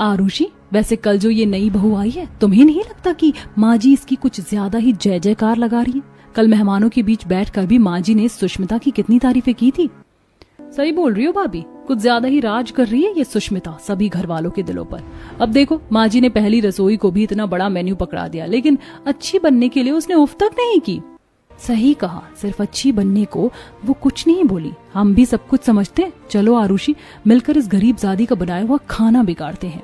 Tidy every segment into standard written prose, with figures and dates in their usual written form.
आरुषि, वैसे कल जो ये नई बहू आई है, तुम्हें नहीं लगता कि माँ जी इसकी कुछ ज्यादा ही जय जयकार लगा रही है? कल मेहमानों के बीच बैठकर भी माँ जी ने सुष्मिता की कितनी तारीफें की थी। सही बोल रही हो भाभी, कुछ ज्यादा ही राज कर रही है ये सुष्मिता सभी घर वालों के दिलों पर। अब देखो, माँ जी ने पहली रसोई को भी इतना बड़ा मेन्यू पकड़ा दिया, लेकिन अच्छी बनने के लिए उसने उफ तक नहीं की। सही कहा, सिर्फ अच्छी बनने को वो कुछ नहीं बोली। हम भी सब कुछ समझते हैं। चलो आरुषि, मिलकर इस गरीब जादी का बनाया हुआ खाना बिगाड़ते हैं।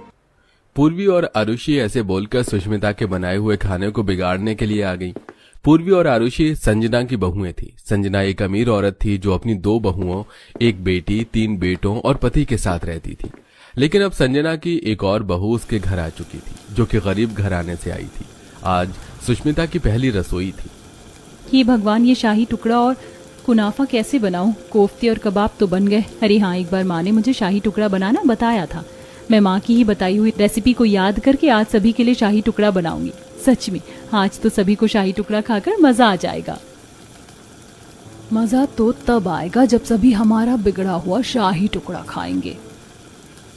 पूर्वी और आरुषि ऐसे बोलकर सुष्मिता के बनाए हुए खाने को बिगाड़ने के लिए आ गई। पूर्वी और आरुषि संजना की बहुएं थी। संजना एक अमीर औरत थी जो अपनी 2 बहुओं, 1 बेटी, 3 बेटों और पति के साथ रहती थी। लेकिन अब संजना की एक और बहू उसके घर आ चुकी थी, जो कि गरीब घराने से आई थी। आज सुष्मिता की पहली रसोई थी। ये भगवान, ये शाही टुकड़ा और कुनाफा कैसे बनाऊं? कोफ्ते और कबाब तो बन गए। अरे हाँ, एक बार माँ ने मुझे शाही टुकड़ा बनाना बताया था। मैं माँ की ही बताई हुई रेसिपी को याद करके आज सभी के लिए शाही टुकड़ा बनाऊंगी। सच में आज तो सभी को शाही टुकड़ा खाकर मजा आ जाएगा। मजा तो तब आएगा जब सभी हमारा बिगड़ा हुआ शाही टुकड़ा खाएंगे।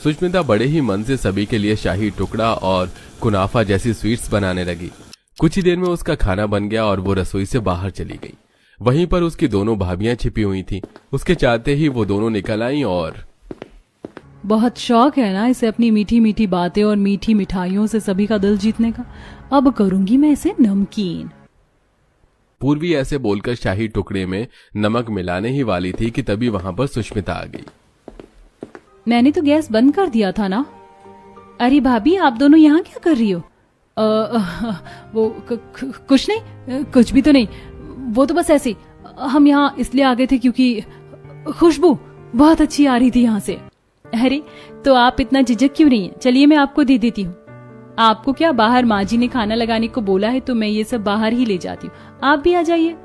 सुष्मिता बड़े ही मन से सभी के लिए शाही टुकड़ा और कुनाफा जैसी स्वीट्स बनाने लगी। कुछ ही देर में उसका खाना बन गया और वो रसोई से बाहर चली गई। वहीं पर उसकी दोनों भाभियां छिपी हुई थीं। उसके चाहते ही वो दोनों निकल आईं और बहुत शौक है ना इसे अपनी मीठी मीठी बातें और मीठी मिठाइयों से सभी का दिल जीतने का। अब करूंगी मैं इसे नमकीन। पूर्वी ऐसे बोलकर शाही टुकड़े में नमक मिलाने ही वाली थी कि तभी वहां पर सुष्मिता आ गई। मैंने तो गैस बंद कर दिया था ना। अरे भाभी, आप दोनों यहाँ क्या कर रही हो? वो कुछ नहीं, कुछ भी तो नहीं। वो तो बस ऐसे हम यहाँ इसलिए आ गए थे क्योंकि खुशबू बहुत अच्छी आ रही थी यहाँ से। अरे तो आप इतना झिझक क्यों नहीं है? चलिए मैं आपको दे देती हूँ। आपको क्या, बाहर माँ जी ने खाना लगाने को बोला है तो मैं ये सब बाहर ही ले जाती हूँ। आप भी आ जाइए।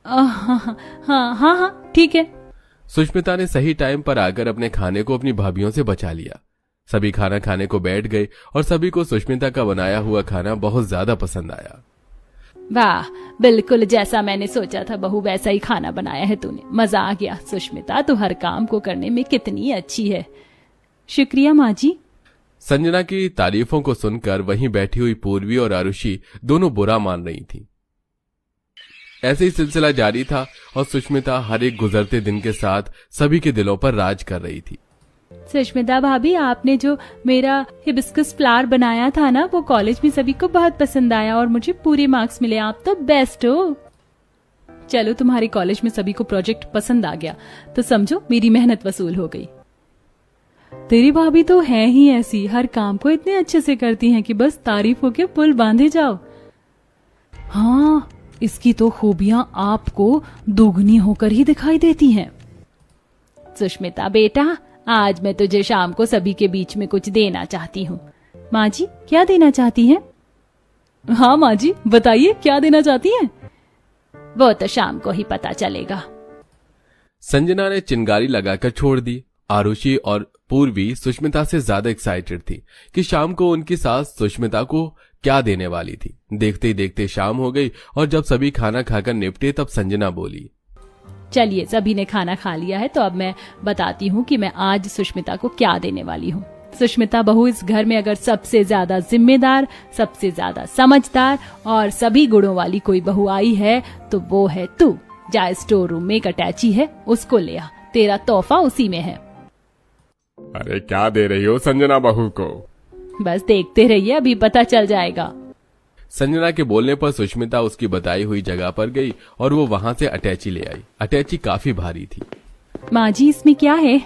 हाँ हाँ हाँ, ठीक है। सुष्मिता ने सही टाइम पर आकर अपने खाने को अपनी भाभियों से बचा लिया। सभी खाना खाने को बैठ गए और सभी को सुष्मिता का बनाया हुआ खाना बहुत ज्यादा पसंद आया। वाह, बिल्कुल जैसा मैंने सोचा था बहू, वैसा ही खाना बनाया है तूने। मजा आ गया। सुष्मिता तो हर काम को करने में कितनी अच्छी है। शुक्रिया माँ जी। संजना की तारीफों को सुनकर वहीं बैठी हुई पूर्वी और आरुषि दोनों बुरा मान रही थी। ऐसे ही सिलसिला जारी था और सुष्मिता हर एक गुजरते दिन के साथ सभी के दिलों पर राज कर रही थी। सुष्मिता भाभी, आपने जो मेरा हिबिस्कस फ्लावर बनाया था ना, वो कॉलेज में सभी को बहुत पसंद आया और मुझे पूरे मार्क्स मिले। आप तो बेस्ट हो। चलो, तुम्हारे कॉलेज में सभी को प्रोजेक्ट पसंद आ गया तो समझो मेरी मेहनत वसूल हो गई। तेरी भाभी तो है ही ऐसी, हर काम को इतने अच्छे से करती हैं कि बस तारीफ होके पुल बांधे जाओ। हाँ, इसकी तो खूबियां आपको दोगुनी होकर ही दिखाई देती हैं। सुष्मिता बेटा, आज मैं तुझे शाम को सभी के बीच में कुछ देना चाहती हूँ। माँ जी, क्या देना चाहती हैं? हाँ माँ जी, बताइए क्या देना चाहती हैं? वो तो शाम को ही पता चलेगा। संजना ने चिंगारी लगाकर छोड़ दी। आरुषि और पूर्वी सुष्मिता से ज्यादा एक्साइटेड थी कि शाम को उनकी सास सुष्मिता को क्या देने वाली थी। देखते ही देखते शाम हो गई और जब सभी खाना खाकर निपटे तब संजना बोली, चलिए सभी ने खाना खा लिया है तो अब मैं बताती हूँ कि मैं आज सुष्मिता को क्या देने वाली हूँ। सुष्मिता बहू, इस घर में अगर सबसे ज्यादा जिम्मेदार, सबसे ज्यादा समझदार और सभी गुणों वाली कोई बहू आई है तो वो है तू। जा स्टोर रूम में एक अटैची है, उसको ले आ, तेरा तोहफा उसी में है। अरे क्या दे रही हो संजना बहू को? बस देखते रहिए, अभी पता चल जाएगा। संजना के बोलने पर सुष्मिता उसकी बताई हुई जगह पर गई और वो वहां से अटैची ले आई। अटैची काफी भारी थी। माँ जी, इसमें क्या है?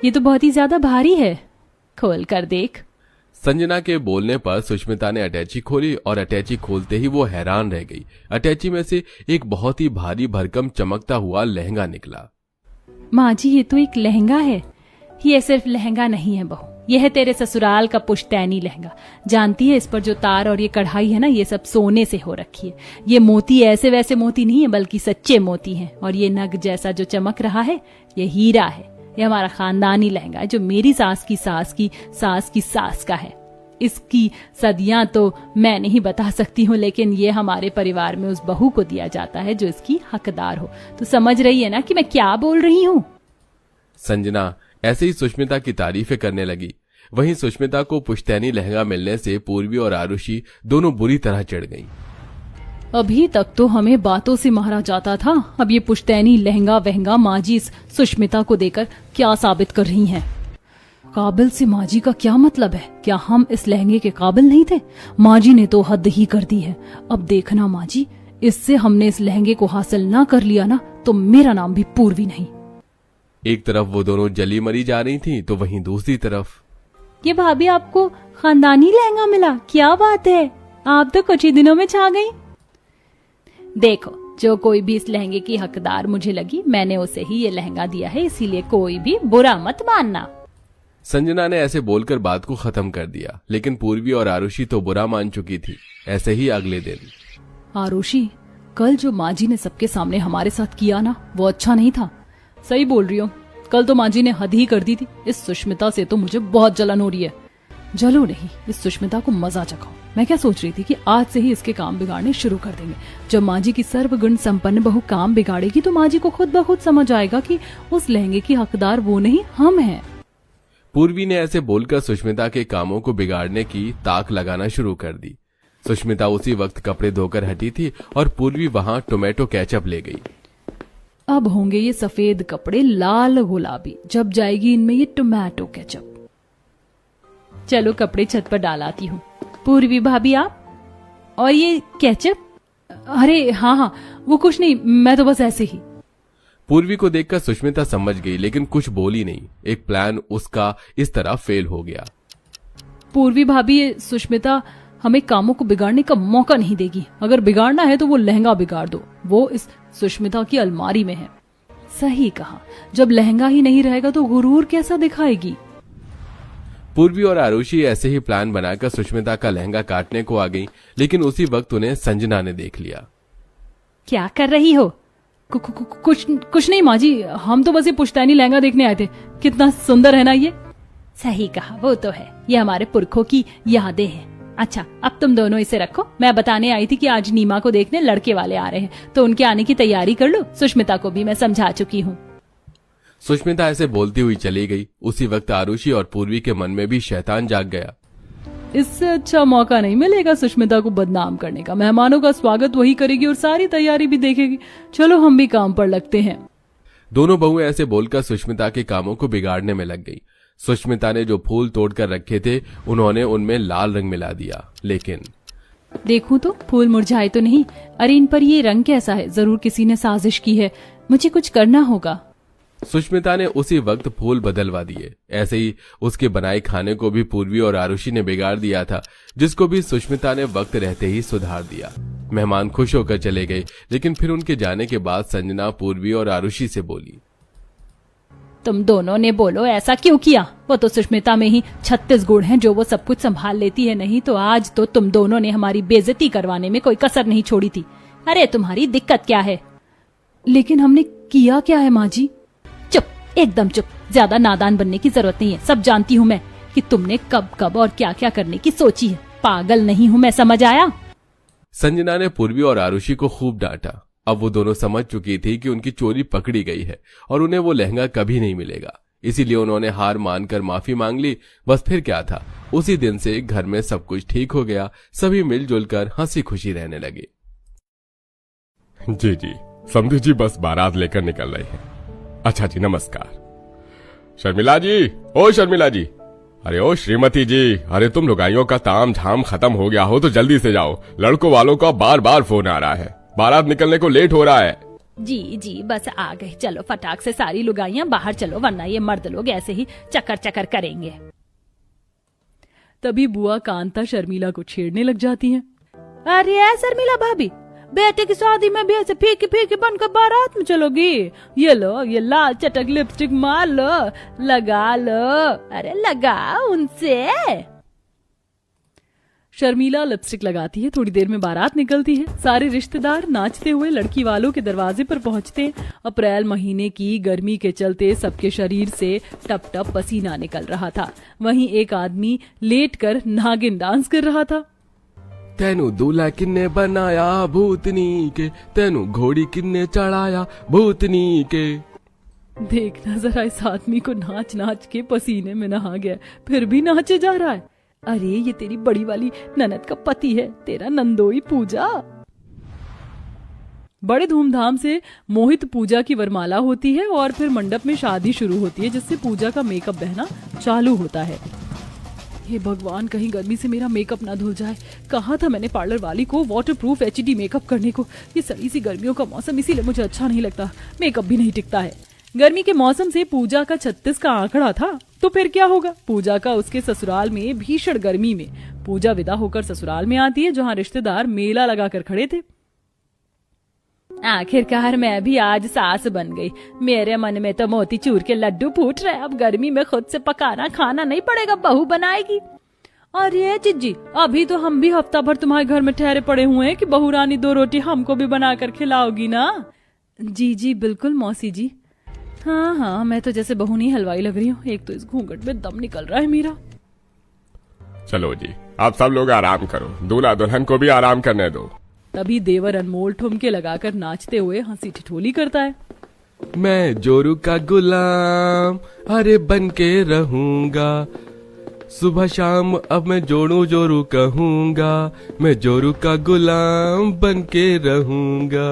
ये तो बहुत ही ज्यादा भारी है, खोल कर देख। संजना के बोलने पर सुष्मिता ने अटैची खोली और अटैची खोलते ही वो हैरान रह गई। अटैची में से एक बहुत ही भारी भरकम चमकता हुआ लहंगा निकला। माँ जी, ये तो एक लहंगा है। ये सिर्फ लहंगा नहीं है बहू, यह है तेरे ससुराल का पुश्तैनी लहंगा। जानती है, इस पर जो तार और ये कढ़ाई है ना, ये सब सोने से हो रखी है। ये मोती ऐसे वैसे मोती नहीं है, बल्कि सच्चे मोती हैं। और ये नग जैसा जो चमक रहा है, ये हीरा है। ये हमारा खानदानी लहंगा है जो मेरी सास की सास की सास की सास का है। इसकी सदियां तो मैं नहीं बता सकती हूँ, लेकिन ये हमारे परिवार में उस बहू को दिया जाता है जो इसकी हकदार हो। तो समझ रही है ना कि मैं क्या बोल रही हूँ। संजना ऐसे ही सुष्मिता की तारीफें करने लगी। वहीं सुष्मिता को पुश्तैनी लहंगा मिलने से पूर्वी और आरुषि दोनों बुरी तरह चिढ़ गईं। अभी तक तो हमें बातों से मारा जाता था, अब ये पुश्तैनी लहंगा वहंगा माँ जी इस सुष्मिता को देकर क्या साबित कर रही हैं? काबिल से माँ जी का क्या मतलब है? क्या हम इस लहंगे के काबिल नहीं थे? माँ जी ने तो हद ही कर दी है। अब देखना माँ जी, इससे हमने इस लहंगे को हासिल ना कर लिया ना तो मेरा नाम भी पूर्वी नहीं। एक तरफ वो दोनों जली मरी जा रही थी तो वहीं दूसरी तरफ, ये भाभी आपको खानदानी लहंगा मिला, क्या बात है, आप तो कुछ ही दिनों में छा गई। देखो, जो कोई भी इस लहंगे की हकदार मुझे लगी, मैंने उसे ही ये लहंगा दिया है, इसीलिए कोई भी बुरा मत मानना। संजना ने ऐसे बोलकर बात को खत्म कर दिया, लेकिन पूर्वी और आरुषि तो बुरा मान चुकी थी। ऐसे ही अगले दिन, आरुषि, कल जो माँ जी ने सबके सामने हमारे साथ किया ना, वो अच्छा नहीं था। सही बोल रही हो, कल तो माँ जी ने हद ही कर दी थी। इस सुष्मिता से तो मुझे बहुत जलन हो रही है। जलो नहीं, इस सुष्मिता को मजा चखाओ। मैं क्या सोच रही थी कि आज से ही इसके काम बिगाड़ने शुरू कर देंगे। जब माँ जी की सर्वगुण संपन्न बहू काम बिगाड़ेगी तो माँ जी को खुद ब खुद समझ आएगा कि उस लहंगे की हकदार वो नहीं, हम हैं। पूर्वी ने ऐसे बोलकर सुष्मिता के कामों को बिगाड़ने की ताक लगाना शुरू कर दी। सुष्मिता उसी वक्त कपड़े धोकर हटी थी और पूर्वी वहां टोमेटो केचप ले गई। अब होंगे ये सफेद कपड़े लाल गुलाबी जब जाएगी इनमें ये टोमेटो केचप। चलो कपड़े छत पर डाल आती हूँ। पूर्वी भाभी आप, और ये केचप? अरे हाँ हाँ, वो कुछ नहीं, मैं तो बस ऐसे ही। पूर्वी को देखकर सुष्मिता समझ गई, लेकिन कुछ बोली नहीं। एक प्लान उसका इस तरह फेल हो गया। पूर्वी भाभी, ये सुष्मिता हमें कामों को बिगाड़ने का मौका नहीं देगी। अगर बिगाड़ना है तो वो लहंगा बिगाड़ दो, वो इस सुष्मिता की अलमारी में है। सही कहा, जब लहंगा ही नहीं रहेगा तो गुरूर कैसा दिखाएगी। पूर्वी और आरुषि ऐसे ही प्लान बनाकर सुष्मिता का लहंगा काटने को आ गई, लेकिन उसी वक्त उन्हें संजना ने देख लिया। क्या कर रही हो? कुछ नहीं माँ जी, हम तो बस ये पुश्तैनी लहंगा देखने आए थे। कितना सुंदर है ना ये। सही कहा, वो तो है, ये हमारे पुरखों की यादें हैं। अच्छा, अब तुम दोनों इसे रखो। मैं बताने आई थी कि आज नीमा को देखने लड़के वाले आ रहे हैं, तो उनके आने की तैयारी कर लो। सुष्मिता को भी मैं समझा चुकी हूँ। सुष्मिता ऐसे बोलती हुई चली गई। उसी वक्त आरुषि और पूर्वी के मन में भी शैतान जाग गया। इससे अच्छा मौका नहीं मिलेगा सुष्मिता को बदनाम करने का। मेहमानों का स्वागत वही करेगी और सारी तैयारी भी देखेगी। चलो हम भी काम पर लगते हैं। दोनों बहुएं ऐसे बोलकर सुष्मिता के कामों को बिगाड़ने में लग गई। सुष्मिता ने जो फूल तोड़कर रखे थे उन्होंने उनमें लाल रंग मिला दिया, लेकिन देखूं तो फूल मुरझाए तो नहीं। अरे इन पर ये रंग कैसा है? जरूर किसी ने साजिश की है, मुझे कुछ करना होगा। सुष्मिता ने उसी वक्त फूल बदलवा दिए। ऐसे ही उसके बनाए खाने को भी पूर्वी और आरुषि ने बिगाड़ दिया था, जिसको भी सुष्मिता ने वक्त रहते ही सुधार दिया। मेहमान खुश होकर चले गए, लेकिन फिर उनके जाने के बाद संजना पूर्वी और आरुषि से बोली, तुम दोनों ने बोलो ऐसा क्यों किया? वो तो सुष्मिता में ही 36 गुण हैं जो वो सब कुछ संभाल लेती है। नहीं तो आज तो तुम दोनों ने हमारी बेइज्जती करवाने में कोई कसर नहीं छोड़ी थी। अरे तुम्हारी दिक्कत क्या है? लेकिन हमने किया क्या है माँ जी? चुप, एकदम चुप। ज्यादा नादान बनने की जरूरत नहीं है। सब जानती हूँ मैं कि तुमने कब कब और क्या क्या करने की सोची है। पागल नहीं हूँ मैं, समझ आया? संजना ने पूर्वी और आरुषि को खूब डांटा। अब वो दोनों समझ चुकी थी कि उनकी चोरी पकड़ी गई है और उन्हें वो लहंगा कभी नहीं मिलेगा। इसीलिए उन्होंने हार मानकर माफी मांग ली। बस फिर क्या था, उसी दिन से घर में सब कुछ ठीक हो गया। सभी मिलजुल कर हंसी खुशी रहने लगे। जी जी, समझू जी बस बारात लेकर निकल रहे हैं। अच्छा जी, नमस्कार। शर्मिला जी, ओ शर्मिला जी। अरे ओ श्रीमती जी, अरे तुम लुगाइयों का ताम झाम खत्म हो गया हो तो जल्दी से जाओ। लड़कों वालों का बार बार फोन आ रहा है, बारात निकलने को लेट हो रहा है। जी जी, बस आ गए। चलो फटाक से सारी लुगाइयां बाहर चलो, वरना ये मर्द लोग ऐसे ही चक्कर चक्कर करेंगे। तभी बुआ कांता शर्मिला को छेड़ने लग जाती हैं। अरे शर्मिला भाभी, बेटे की शादी में भी ऐसे फीकी फीकी बनकर बारात में चलोगी? ये लो, ये लाल चटक लिपस्टिक मार लो, लगा लो। अरे लगा उनसे। शर्मिला लिपस्टिक लगाती है। थोड़ी देर में बारात निकलती है। सारे रिश्तेदार नाचते हुए लड़की वालों के दरवाजे पर पहुंचते हैं। अप्रैल महीने की गर्मी के चलते सबके शरीर से टप टप पसीना निकल रहा था। वहीं एक आदमी लेटकर नागिन डांस कर रहा था। तेनू दूल्हा किन्ने बनाया भूतनी के, तेनू घोड़ी किन्ने चढ़ाया भूतनी के। देखना जरा इस आदमी को, नाच नाच के पसीने में नहा गया, फिर भी नाचे जा रहा है। अरे ये तेरी बड़ी वाली ननद का पति है, तेरा नंदोई पूजा। बड़े धूमधाम से मोहित पूजा की वरमाला होती है और फिर मंडप में शादी शुरू होती है, जिससे पूजा का मेकअप बहना चालू होता है। हे भगवान, कहीं गर्मी से मेरा मेकअप ना धुल जाए। कहा था मैंने पार्लर वाली को वाटरप्रूफ एचडी मेकअप करने को। ये सड़ी सी गर्मियों का मौसम, इसीलिए मुझे अच्छा नहीं लगता, मेकअप भी नहीं टिकता है। गर्मी के मौसम से पूजा का 36 का आंकड़ा था, तो फिर क्या होगा। पूजा का उसके ससुराल में भीषण गर्मी में पूजा विदा होकर ससुराल में आती है, जहाँ रिश्तेदार मेला लगाकर खड़े थे। आखिरकार मैं भी आज सास बन गई। मेरे मन में तो मोतीचूर के लड्डू फूट रहे। अब गर्मी में खुद से पकाना खाना नहीं पड़ेगा, बहू बनाएगी। अरे जिज्जी, अभी तो हम भी हफ्ता भर तुम्हारे घर में ठहरे पड़े हुए हैं कि बहू रानी 2 रोटी हमको भी बनाकर खिलाओगी ना। जी जी बिल्कुल मौसी जी। हाँ हाँ, मैं तो जैसे बहू नहीं हलवाई लग रही हूँ। एक तो इस घूंघट में दम निकल रहा है मेरा। चलो जी, आप सब लोग आराम करो, दूल्हा दुल्हन को भी आराम करने दो। तभी देवर अनमोल ठुमके लगाकर नाचते हुए हंसी ठिठोली करता है। मैं जोरू का गुलाम, अरे बन के रहूंगा, सुबह शाम अब मैं जोरू जोरू कहूंगा, मैं जोरू का गुलाम बन के रहूंगा।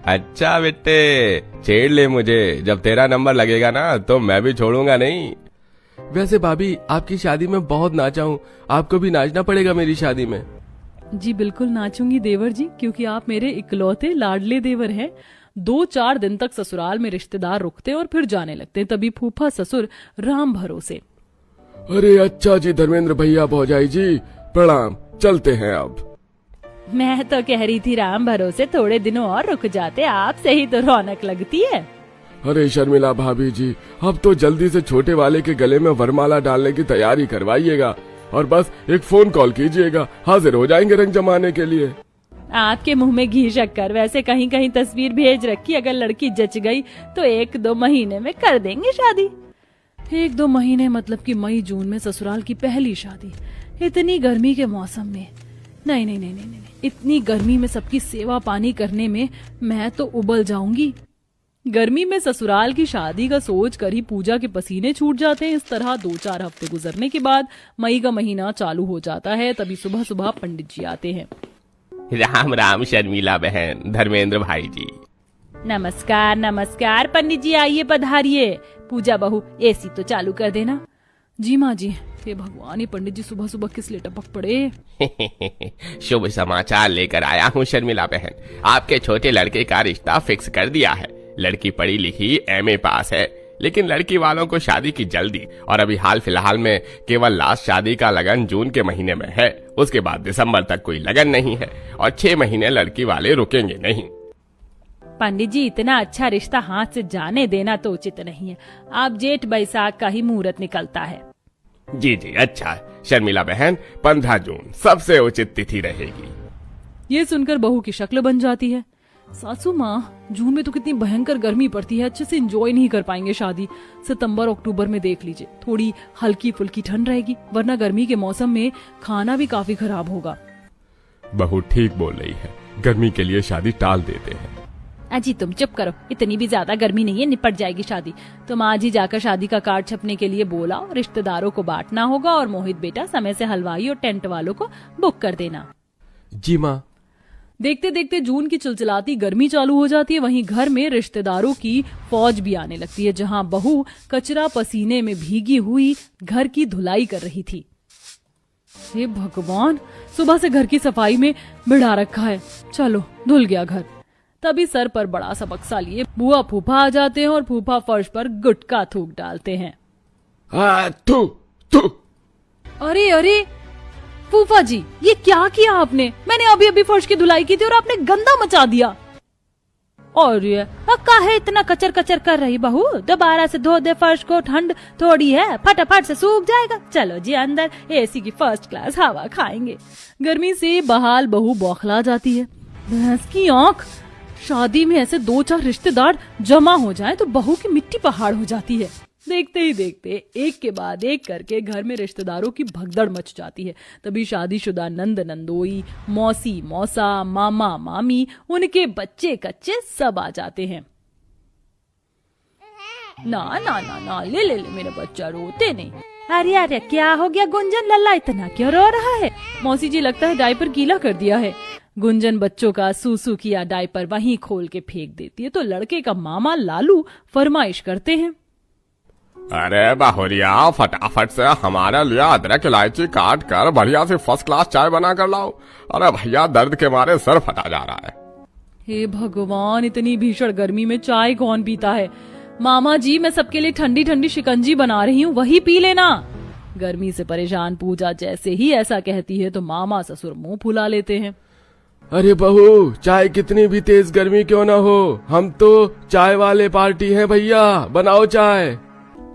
अच्छा बेटे, छेड़ ले मुझे, जब तेरा नंबर लगेगा ना तो मैं भी छोड़ूंगा नहीं। वैसे भाभी, आपकी शादी में बहुत नाचा हूँ, आपको भी नाचना पड़ेगा मेरी शादी में। जी बिल्कुल नाचूंगी देवर जी, क्योंकि आप मेरे इकलौते लाडले देवर हैं। 2-4 दिन तक ससुराल में रिश्तेदार रुकते और फिर जाने लगते। तभी फूफा ससुर राम भरोसे। अरे अच्छा जी, धर्मेंद्र भैया भौजाई जी प्रणाम, चलते हैं अब। मैं तो कह रही थी राम भरोसे थोड़े दिनों और रुक जाते, आपसे ही तो रौनक लगती है। अरे शर्मिला भाभी जी, अब तो जल्दी से छोटे वाले के गले में वरमाला डालने की तैयारी करवाइएगा और बस एक फोन कॉल कीजिएगा, हाजिर हो जाएंगे रंग जमाने के लिए। आपके मुंह में घी शक्कर। वैसे कहीं कहीं तस्वीर भेज रखी, अगर लड़की जच गई तो 1-2 महीने में कर देंगे शादी। 1-2 महीने मतलब कि मई जून में ससुराल की पहली शादी, इतनी गर्मी के मौसम में? नहीं नहीं नहीं नहीं नहीं, इतनी गर्मी में सबकी सेवा पानी करने में मैं तो उबल जाऊंगी। गर्मी में ससुराल की शादी का सोच कर ही पूजा के पसीने छूट जाते हैं। इस तरह 2-4 हफ्ते गुजरने के बाद मई का महीना चालू हो जाता है। तभी सुबह सुबह पंडित जी आते हैं। राम राम शर्मिला बहन, धर्मेंद्र भाई जी। नमस्कार नमस्कार पंडित जी, आइए पधारिए। पूजा बहू एसी तो चालू कर देना। जी माँ जी। हे भगवान, ये पंडित जी सुबह सुबह किस लिए टपक पड़े। शुभ समाचार लेकर आया हूँ शर्मिला बहन, आपके छोटे लड़के का रिश्ता फिक्स कर दिया है। लड़की पढ़ी लिखी एमए पास है, लेकिन लड़की वालों को शादी की जल्दी, और अभी हाल फिलहाल में केवल लास्ट शादी का लगन जून के महीने में है। उसके बाद दिसंबर तक कोई लगन नहीं है और 6 महीने लड़की वाले रुकेंगे नहीं। पंडित जी, इतना अच्छा रिश्ता हाथ से जाने देना तो उचित नहीं है। आप जेठ बैसाख का ही मुहूर्त निकलता है। जी जी अच्छा शर्मिला बहन, 15 जून सबसे उचित तिथि रहेगी। ये सुनकर बहू की शक्ल बन जाती है। सासू माँ, जून में तो कितनी भयंकर गर्मी पड़ती है, अच्छे से एंजॉय नहीं कर पाएंगे शादी। सितंबर अक्टूबर में देख लीजिए, थोड़ी हल्की फुल्की ठंड रहेगी, वरना गर्मी के मौसम में खाना भी काफी खराब होगा। बहू ठीक बोल रही है, गर्मी के लिए शादी टाल देते हैं। अजी तुम चुप करो, इतनी भी ज्यादा गर्मी नहीं है, निपट जाएगी शादी। तुम आज ही जाकर शादी का कार्ड छपने के लिए बोला, रिश्तेदारों को बांटना होगा और मोहित बेटा समय से हलवाई और टेंट वालों को बुक कर देना। जी माँ। देखते देखते जून की चिलचिलाती गर्मी चालू हो जाती है। वहीं घर में रिश्तेदारों की फौज भी आने लगती है, जहां बहू कचरा पसीने में भीगी हुई घर की धुलाई कर रही थी। हे भगवान, सुबह से घर की सफाई में बिड़ा रखा है, चलो धुल गया घर। तभी सर पर बड़ा सा बक्सा लिए बुआ फूफा आ जाते हैं और फूफा फर्श पर गुटखा थूक डालते हैं। थू थू। अरे अरे फूफा जी, ये क्या किया आपने? मैंने अभी अभी फर्श की धुलाई की थी और आपने गंदा मचा दिया। और ये काहे इतना कचर कचर कर रही बहू? दोबारा से धो दे फर्श को, ठंड थोड़ी है, फटाफट से सूख जाएगा। चलो जी अंदर, एसी की फर्स्ट क्लास हवा खाएंगे। गर्मी से बहाल बहू बौखला जाती है। भैंस की आंख, शादी में ऐसे 2-4 रिश्तेदार जमा हो जाएं तो बहू की मिट्टी पहाड़ हो जाती है। देखते ही देखते एक के बाद एक करके घर में रिश्तेदारों की भगदड़ मच जाती है। तभी शादीशुदा नंद नंदोई, मौसी मौसा, मामा मामी, उनके बच्चे कच्चे सब आ जाते हैं। ना ना ना ना, ले ले ले, मेरा बच्चा रोते नहीं। अरे अरे क्या हो गया गुंजन, लल्ला इतना क्यों रो रहा है? मौसी जी लगता है डायपर गीला कर दिया है। गुंजन बच्चों का सूसू किया डायपर वहीं खोल के फेंक देती है तो लड़के का मामा लालू फरमाइश करते हैं। अरे बहुरिया, फटाफट से हमारे लिए अदरक इलायची काट कर बढ़िया से फर्स्ट क्लास चाय बना कर लाओ। अरे भैया, दर्द के मारे सर फटा जा रहा है। हे भगवान, इतनी भीषण गर्मी में चाय कौन पीता है? मामा जी, मैं सबके लिए ठंडी ठंडी शिकंजी बना रही हूँ, वही पी लेना। गर्मी से परेशान पूजा जैसे ही ऐसा कहती है तो मामा ससुर मुंह फुला लेते हैं। अरे बहू, चाय कितनी भी तेज गर्मी क्यों ना हो, हम तो चाय वाले पार्टी हैं भैया, बनाओ चाय।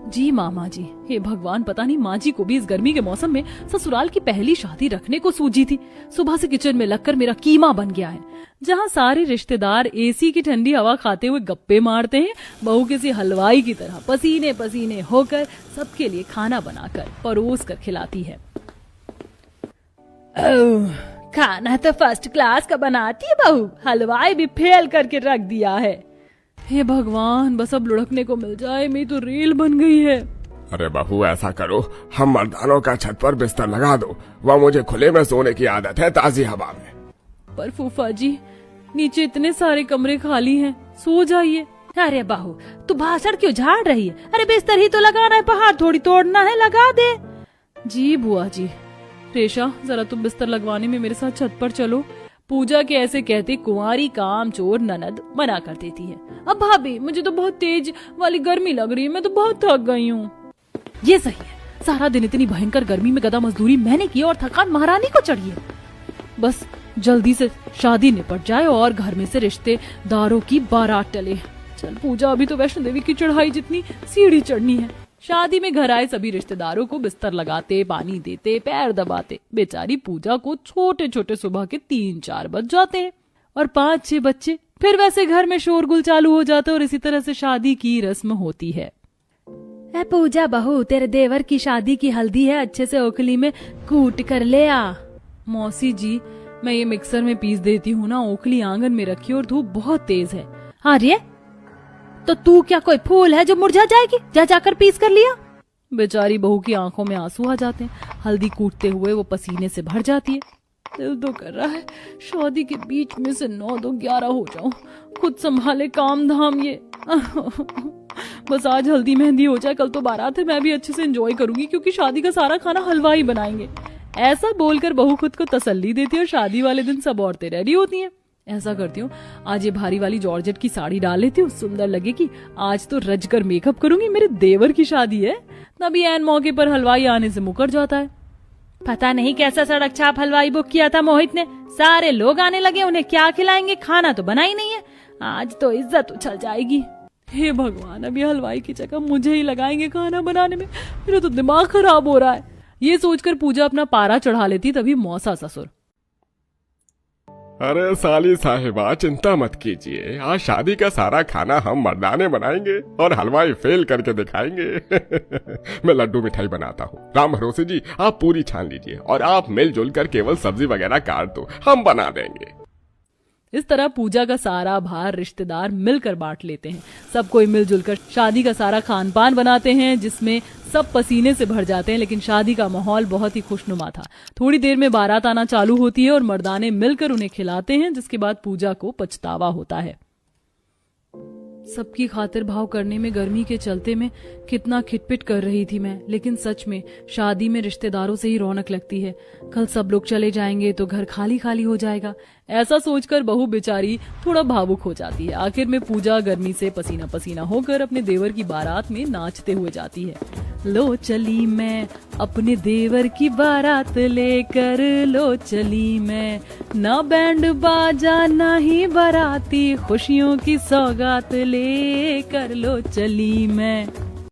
जी मामा जी। हे भगवान, पता नहीं माँ जी को भी इस गर्मी के मौसम में ससुराल की पहली शादी रखने को सूझी थी। सुबह से किचन में लगकर मेरा कीमा बन गया है। जहाँ सारे रिश्तेदार एसी की ठंडी हवा खाते हुए गप्पे मारते हैं, बहू किसी हलवाई की तरह पसीने पसीने होकर सबके लिए खाना बनाकर परोस कर खिलाती है। खाना तो फर्स्ट क्लास का बनाती है बहू, हलवाई भी फेल करके रख दिया है। हे भगवान, बस अब लुढ़कने को मिल जाए, मेरी तो रेल बन गई है। अरे बहू, ऐसा करो, हम मर्दानों का छत पर बिस्तर लगा दो, वह मुझे खुले में सोने की आदत है, ताजी हवा में। पर फूफा जी, नीचे इतने सारे कमरे खाली हैं, सो जाइए। अरे बहू, तू भाषण क्यों झाड़ रही है? अरे बिस्तर ही तो लगाना है, पहाड़ थोड़ी तोड़ना है, लगा दे। जी बुआ जी। रेशा, जरा तुम बिस्तर लगवाने में मेरे साथ छत पर चलो। पूजा के ऐसे कहते कुंवारी काम चोर ननद मना कर देती है। अब भाभी, मुझे तो बहुत तेज वाली गर्मी लग रही है, मैं तो बहुत थक गई हूँ। ये सही है, सारा दिन इतनी भयंकर गर्मी में गधा मजदूरी मैंने की और थकान महारानी को चढ़ी है। बस जल्दी से शादी निपट जाए और घर में से रिश्तेदारों की बारात टले। चल पूजा, अभी तो वैष्णो देवी की चढ़ाई जितनी सीढ़ी चढ़नी है। शादी में घर आए सभी रिश्तेदारों को बिस्तर लगाते, पानी देते, पैर दबाते। बेचारी पूजा को छोटे छोटे सुबह के 3-4 बज जाते हैं और 5-6 बच्चे। फिर वैसे घर में शोरगुल चालू हो जाता है और इसी तरह से शादी की रस्म होती है। ए पूजा बहू, तेरे देवर की शादी की हल्दी है, अच्छे से ओखली में कूट कर ले आ। मौसी जी, मैं ये मिक्सर में पीस देती हूँ ना, ओखली आंगन में रखी और धूप बहुत तेज है। अरे तो तू क्या कोई फूल है जो मुरझा जाएगी? जा जाकर पीस कर लिया। बेचारी बहू की आंखों में आंसू आ जाते हैं। हल्दी कूटते हुए वो पसीने से भर जाती है। दिल तो कर रहा है शादी के बीच में से 9-2-11 हो जाऊं, खुद संभाले काम धाम ये। बस आज हल्दी मेहंदी हो जाए, कल तो बारात है, मैं भी अच्छे से एंजॉय करूंगी क्योंकि शादी का सारा खाना हलवाई बनाएंगे। ऐसा बोलकर बहू खुद को तसल्ली देती है और शादी वाले दिन सब औरतें रेडी होती हैं। ऐसा करती हूँ, आज ये भारी वाली जॉर्जेट की साड़ी डाल लेती हूँ, सुंदर लगेगी। आज तो रज कर मेकअप करूंगी, मेरे देवर की शादी है। तभी ऐन मौके पर हलवाई आने से मुकर जाता है। पता नहीं कैसा सड़क छाप हलवाई बुक किया था मोहित ने। सारे लोग आने लगे, उन्हें क्या खिलाएंगे? खाना तो बना ही नहीं है। आज तो इज्जत उछल जाएगी। हे भगवान, अब ये हलवाई की जगह मुझे ही लगाएंगे खाना बनाने में। मेरा तो दिमाग खराब हो रहा है। ये सोचकर पूजा अपना पारा चढ़ा लेती, तभी मौसा ससुर, अरे साली साहिबा, चिंता मत कीजिए, आज शादी का सारा खाना हम मर्दाने बनाएंगे और हलवाई फेल करके दिखाएंगे। मैं लड्डू मिठाई बनाता हूँ, राम भरोसे जी आप पूरी छान लीजिए और आप मिलजुल कर केवल सब्जी वगैरह काट दो, हम बना देंगे। इस तरह पूजा का सारा भार रिश्तेदार मिलकर बांट लेते हैं। सब कोई मिलजुल कर शादी का सारा खान पान बनाते हैं, जिसमें सब पसीने से भर जाते हैं। लेकिन शादी का माहौल बहुत ही खुशनुमा था। थोड़ी देर में बारात आना चालू होती है और मर्दाने मिलकर उन्हें खिलाते हैं, जिसके बाद पूजा को पछतावा होता है। सबकी खातिर भाव करने में गर्मी के चलते में कितना खिटपिट कर रही थी मैं, लेकिन सच में शादी में रिश्तेदारों से ही रौनक लगती है। कल सब लोग चले जाएंगे तो घर खाली खाली हो जाएगा। ऐसा सोचकर बहू बेचारी थोड़ा भावुक हो जाती है। आखिर में पूजा गर्मी से पसीना पसीना होकर अपने देवर की बारात में नाचते हुए जाती है। लो चली मैं अपने देवर की बारात लेकर, लो चली मैं, ना बैंड बाजा ना ही बाराती, खुशियों की सौगात लेकर लो चली मैं।